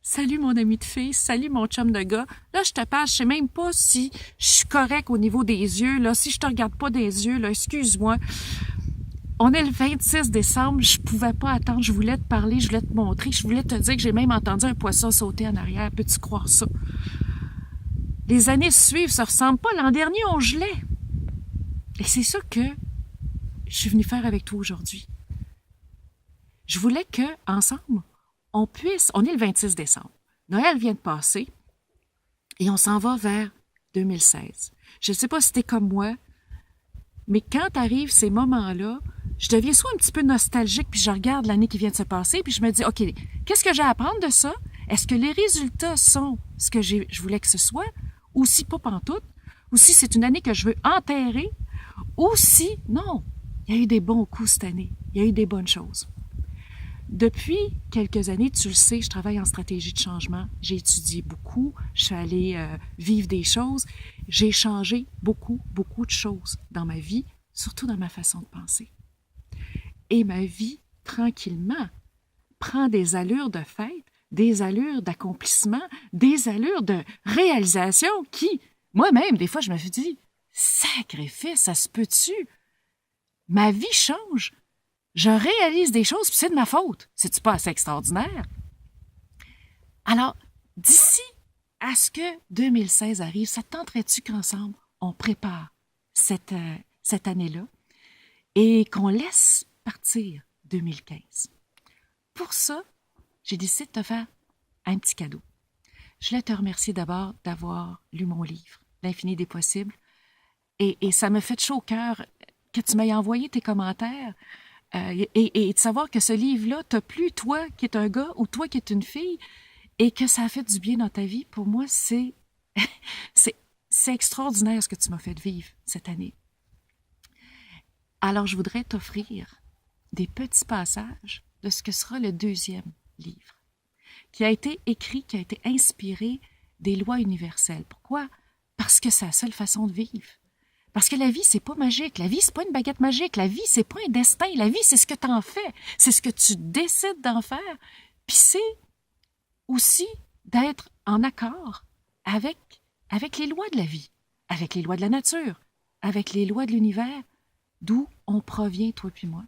Salut mon ami de fille, salut mon chum de gars. Là, je te parle, je sais même pas si je suis correct au niveau des yeux. Là, si je te regarde pas des yeux, là, excuse-moi. On est le 26 décembre, je pouvais pas attendre, je voulais te parler, je voulais te montrer, je voulais te dire que j'ai même entendu un poisson sauter en arrière. Peux-tu croire ça? Les années suivent, ça ressemble pas. L'an dernier, on gelait. Et c'est ça que je suis venue faire avec toi aujourd'hui. Je voulais que, ensemble, on est le 26 décembre. Noël vient de passer et on s'en va vers 2016. Je ne sais pas si t'es comme moi, mais quand arrivent ces moments-là, je deviens soit un petit peu nostalgique, puis je regarde l'année qui vient de se passer, puis je me dis, OK, qu'est-ce que j'ai à apprendre de ça? Est-ce que les résultats sont ce que je voulais que ce soit? Ou si pas pantoute? Ou si c'est une année que je veux enterrer? Ou si, non, il y a eu des bons coups cette année. Il y a eu des bonnes choses. Depuis quelques années, tu le sais, je travaille en stratégie de changement. J'ai étudié beaucoup. Je suis allée vivre des choses. J'ai changé beaucoup de choses dans ma vie, surtout dans ma façon de penser. Et ma vie, tranquillement, prend des allures de fête, des allures d'accomplissement, des allures de réalisation qui, moi-même, des fois, je me suis dit, sacrifice, ça se peut-tu? Ma vie change. Je réalise des choses, puis c'est de ma faute. C'est-tu pas assez extraordinaire? Alors, d'ici à ce que 2016 arrive, ça te tenterait-tu qu'ensemble, on prépare cette année-là et qu'on laisse partir 2015? Pour ça, j'ai décidé de te faire un petit cadeau. Je voulais te remercier d'abord d'avoir lu mon livre, L'infini des possibles, et ça me fait chaud au cœur que tu m'aies envoyé tes commentaires. Et de savoir que ce livre-là t'a plu, toi qui es un gars ou toi qui es une fille, et que ça a fait du bien dans ta vie, pour moi, c'est extraordinaire ce que tu m'as fait vivre cette année. Alors, je voudrais t'offrir des petits passages de ce que sera le deuxième livre, qui a été écrit, qui a été inspiré des lois universelles. Pourquoi? Parce que c'est la seule façon de vivre. Parce que la vie, c'est pas magique. La vie, c'est pas une baguette magique. La vie, c'est pas un destin. La vie, c'est ce que tu en fais. C'est ce que tu décides d'en faire. Puis c'est aussi d'être en accord avec les lois de la vie, avec les lois de la nature, avec les lois de l'univers, d'où on provient, toi puis moi.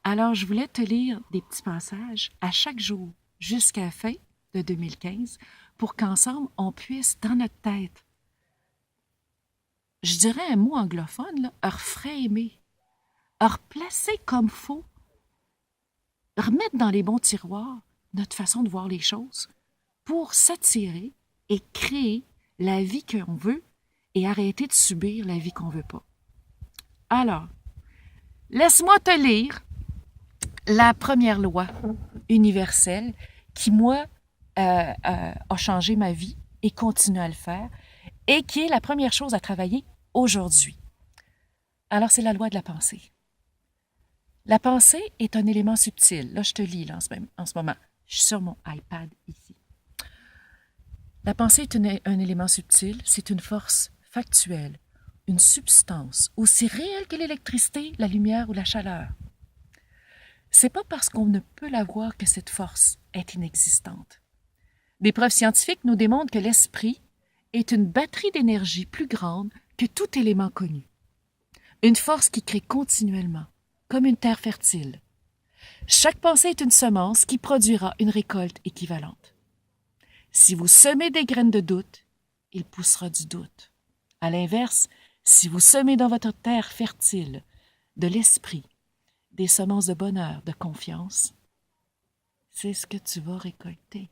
Alors, je voulais te lire des petits passages à chaque jour jusqu'à la fin de 2015 pour qu'ensemble, on puisse, dans notre tête, je dirais un mot anglophone, là, reframer, replacer comme faut, remettre dans les bons tiroirs notre façon de voir les choses pour s'attirer et créer la vie qu'on veut et arrêter de subir la vie qu'on veut pas. Alors, laisse-moi te lire la première loi universelle qui, moi, a changé ma vie et continue à le faire, et qui est la première chose à travailler aujourd'hui. Alors, c'est la loi de la pensée. La pensée est un élément subtil. Là, je te lis là, en ce moment. Je suis sur mon iPad ici. La pensée est un élément subtil, c'est une force factuelle, une substance aussi réelle que l'électricité, la lumière ou la chaleur. C'est pas parce qu'on ne peut la voir que cette force est inexistante. Des preuves scientifiques nous démontrent que l'esprit est une batterie d'énergie plus grande que tout élément connu. Une force qui crée continuellement, comme une terre fertile. Chaque pensée est une semence qui produira une récolte équivalente. Si vous semez des graines de doute, il poussera du doute. À l'inverse, si vous semez dans votre terre fertile de l'esprit des semences de bonheur, de confiance, c'est ce que tu vas récolter.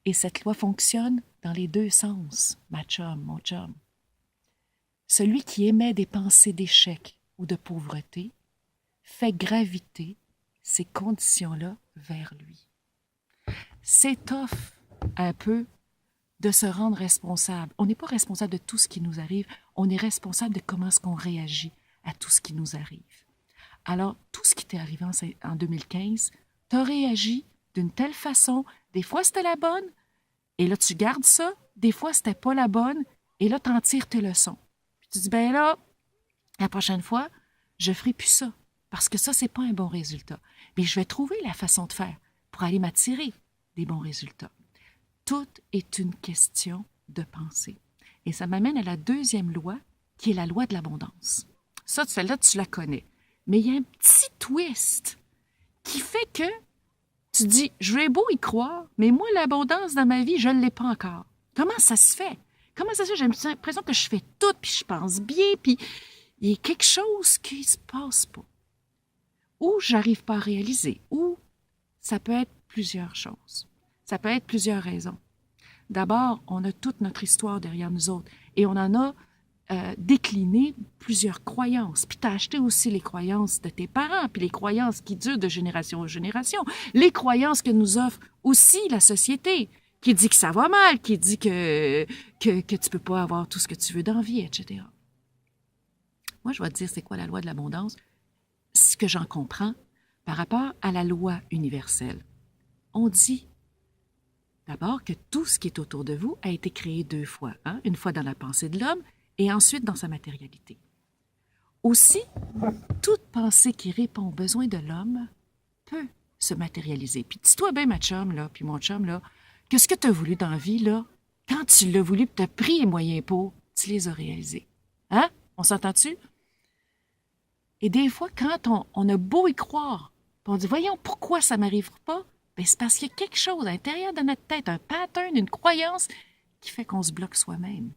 Et cette loi fonctionne dans les deux sens, ma chum, mon chum. Celui qui émet des pensées d'échec ou de pauvreté fait graviter ces conditions-là vers lui. C'est tough un peu de se rendre responsable. On n'est pas responsable de tout ce qui nous arrive, on est responsable de comment est-ce qu'on réagit à tout ce qui nous arrive. Alors, tout ce qui t'est arrivé en 2015, t'as réagi d'une telle façon. Des fois, c'était la bonne, et là, tu gardes ça. Des fois, c'était pas la bonne, et là, t'en tires tes leçons. Puis tu dis, ben là, la prochaine fois, je ferai plus ça, parce que ça, c'est pas un bon résultat. Mais je vais trouver la façon de faire pour aller m'attirer des bons résultats. Tout est une question de pensée. Et ça m'amène à la deuxième loi, qui est la loi de l'abondance. Ça, celle-là, tu la connais. Mais il y a un petit twist qui fait que tu dis, je vais beau y croire, mais moi, l'abondance dans ma vie, je ne l'ai pas encore. Comment ça se fait? Comment ça se fait? J'ai l'impression que je fais tout, puis je pense bien, puis il y a quelque chose qui ne se passe pas. Ou j'arrive pas à réaliser, ou ça peut être plusieurs choses. Ça peut être plusieurs raisons. D'abord, on a toute notre histoire derrière nous autres et on en a décliné plusieurs croyances. Puis tu as acheté aussi les croyances de tes parents, puis les croyances qui durent de génération en génération, les croyances que nous offre aussi la société, qui dit que ça va mal, qui dit que tu peux pas avoir tout ce que tu veux dans la vie, etc. Moi, je vais te dire c'est quoi la loi de l'abondance, ce que j'en comprends par rapport à la loi universelle. On dit d'abord que tout ce qui est autour de vous a été créé 2 fois, hein? Une fois dans la pensée de l'homme et ensuite dans sa matérialité. Aussi, toute pensée qui répond aux besoins de l'homme peut se matérialiser. Puis dis-toi bien, ma chum, là, puis mon chum, là, que ce que tu as voulu dans la vie, là, quand tu l'as voulu, tu as pris les moyens pour, tu les as réalisés. Hein? On s'entend-tu? Et des fois, quand on a beau y croire, puis on dit, voyons, pourquoi ça ne m'arrive pas? Bien, c'est parce qu'il y a quelque chose à l'intérieur de notre tête, un pattern, une croyance qui fait qu'on se bloque soi-même.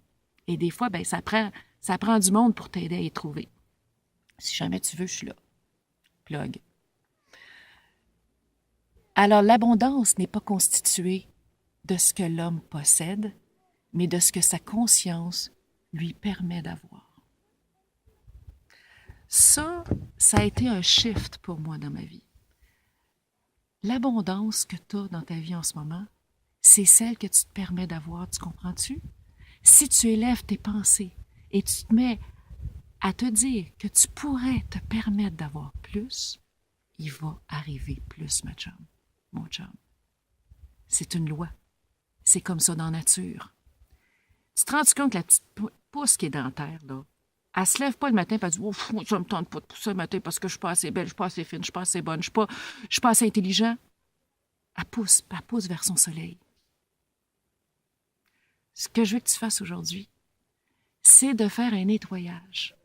Et des fois, bien, ça prend du monde pour t'aider à y trouver. Si jamais tu veux, je suis là. Plug. Alors, l'abondance n'est pas constituée de ce que l'homme possède, mais de ce que sa conscience lui permet d'avoir. Ça a été un shift pour moi dans ma vie. L'abondance que tu as dans ta vie en ce moment, c'est celle que tu te permets d'avoir, tu comprends-tu? Si tu élèves tes pensées et tu te mets à te dire que tu pourrais te permettre d'avoir plus, il va arriver plus, ma chum, mon chum. C'est une loi. C'est comme ça dans la nature. Tu te rends compte que la petite pousse qui est dans la terre, là, elle se lève pas le matin et elle dit « Ouf, ça me tente pas de pousser le matin parce que je suis pas assez belle, je suis pas assez fine, je suis pas assez bonne, je suis pas assez intelligent. » Elle pousse vers son soleil. Ce que je veux que tu fasses aujourd'hui, c'est de faire un nettoyage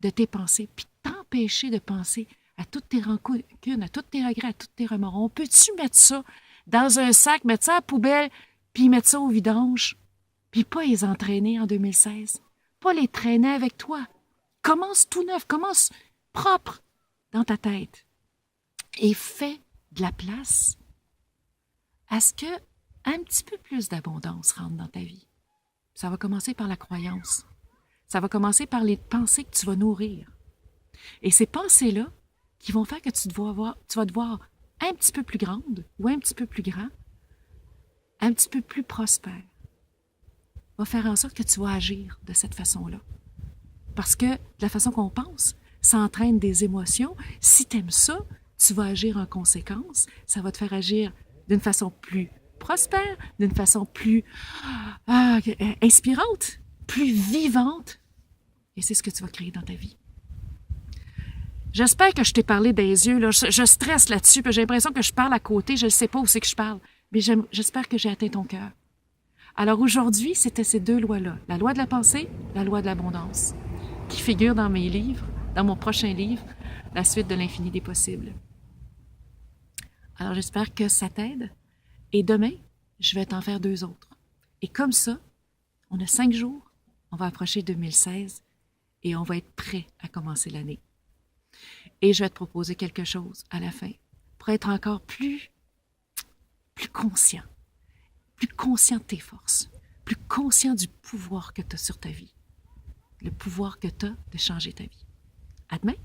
de tes pensées, puis t'empêcher de penser à toutes tes rancunes, à tous tes regrets, à tous tes remords. On peut-tu mettre ça dans un sac, mettre ça à la poubelle, puis mettre ça au vidange, puis pas les entraîner en 2016, pas les traîner avec toi. Commence tout neuf, commence propre dans ta tête et fais de la place à ce que un petit peu plus d'abondance rentre dans ta vie. Ça va commencer par la croyance. Ça va commencer par les pensées que tu vas nourrir. Et ces pensées-là qui vont faire que tu vas te voir un petit peu plus grande ou un petit peu plus grand, un petit peu plus prospère, va faire en sorte que tu vas agir de cette façon-là. Parce que de la façon qu'on pense, ça entraîne des émotions. Si tu aimes ça, tu vas agir en conséquence. Ça va te faire agir d'une façon plus prospère, d'une façon plus inspirante, plus vivante. Et c'est ce que tu vas créer dans ta vie. J'espère que je t'ai parlé des yeux. Là. Je stresse là-dessus, j'ai l'impression que je parle à côté. Je ne sais pas où c'est que je parle. Mais j'espère que j'ai atteint ton cœur. Alors aujourd'hui, c'était ces 2 lois-là. La loi de la pensée, la loi de l'abondance, qui figure dans mes livres, dans mon prochain livre, La suite de l'infini des possibles. Alors j'espère que ça t'aide. Et demain, je vais t'en faire 2 autres. Et comme ça, on a 5 jours, on va approcher 2016 et on va être prêt à commencer l'année. Et je vais te proposer quelque chose à la fin pour être encore plus conscient de tes forces, plus conscient du pouvoir que tu as sur ta vie, le pouvoir que tu as de changer ta vie. À demain!